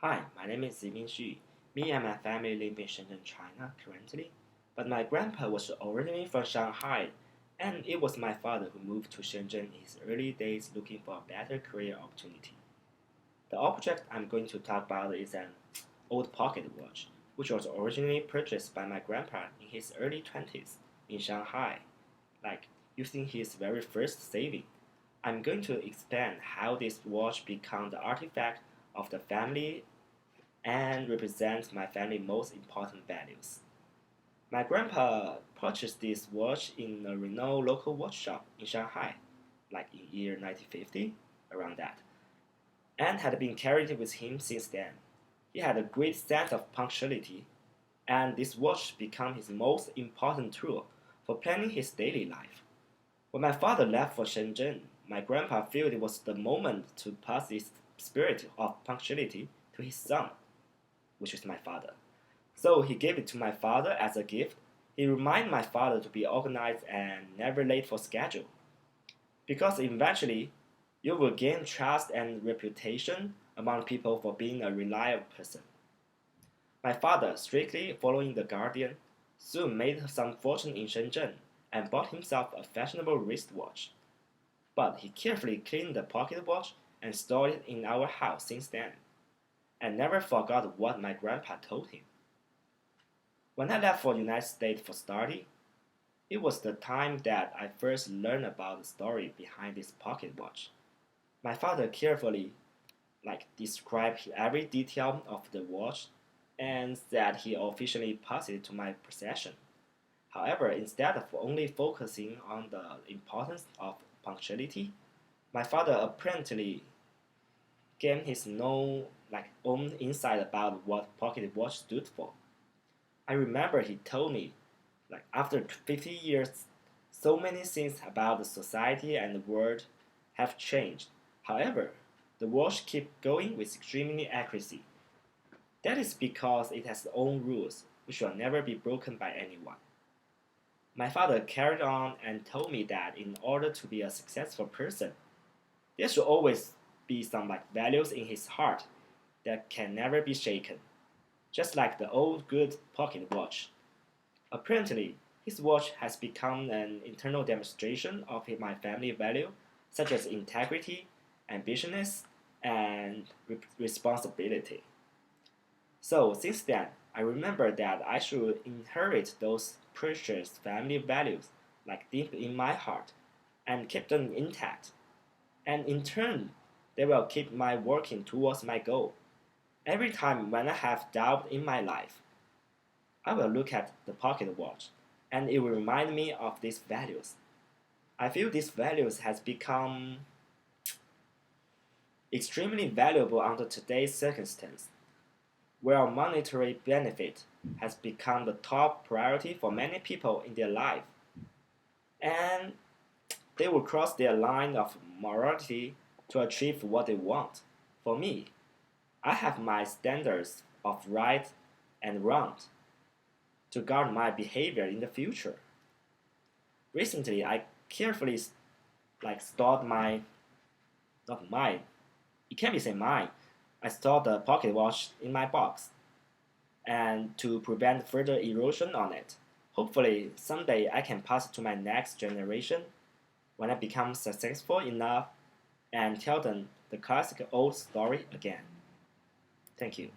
Hi, my name is Zimin Xu. Me and my family live in Shenzhen, China currently, but my grandpa was originally from Shanghai, and it was my father who moved to Shenzhen in his early days looking for a better career opportunity. The object I'm going to talk about is an old pocket watch, which was originally purchased by my grandpa in his early 20s in Shanghai, like using his very first saving. I'm going to explain how this watch became the artifact of the family and represents my family's most important values. My grandpa purchased this watch in a renowned local watch shop in Shanghai, like in year 1950, around that, and had been carried with him since then. He had a great sense of punctuality, and this watch became his most important tool for planning his daily life. When my father left for Shenzhen, my grandpa felt it was the moment to pass this spirit of punctuality to his son, which is my father. So he gave it to my father as a gift. He reminded my father to be organized and never late for schedule. Because eventually, you will gain trust and reputation among people for being a reliable person. My father, strictly following the guardian, soon made some fortune in Shenzhen and bought himself a fashionable wristwatch. But he carefully cleaned the pocket watch and stored it in our house since then, and never forgot what my grandpa told him. When I left for the United States for study, it was the time that I first learned about the story behind this pocket watch. My father carefully described every detail of the watch and said he officially passed it to my possession. However, instead of only focusing on the importance of punctuality, my father apparently gained his own insight about what pocket watch stood for. I remember he told me, after 50 years, so many things about the society and the world have changed. However, the watch keeps going with extremely accuracy. That is because it has its own rules, which will never be broken by anyone. My father carried on and told me that in order to be a successful person, there should always be some values in his heart that can never be shaken, just like the old good pocket watch. Apparently, his watch has become an internal demonstration of my family value, such as integrity, ambitiousness, and responsibility. So, since then, I remember that I should inherit those precious family values deep in my heart and keep them intact. And in turn, they will keep my working towards my goal. Every time when I have doubt in my life, I will look at the pocket watch and it will remind me of these values. I feel these values has become extremely valuable under today's circumstance, where monetary benefit has become the top priority for many people in their life, and they will cross their line of morality to achieve what they want. For me, I have my standards of right and wrong to guard my behavior in the future. Recently, I carefully stored my not mine. It can be say mine. I stored the pocket watch in my box and to prevent further erosion on it. Hopefully, someday I can pass it to my next generation when I become successful enough and tell them the classic old story again. Thank you.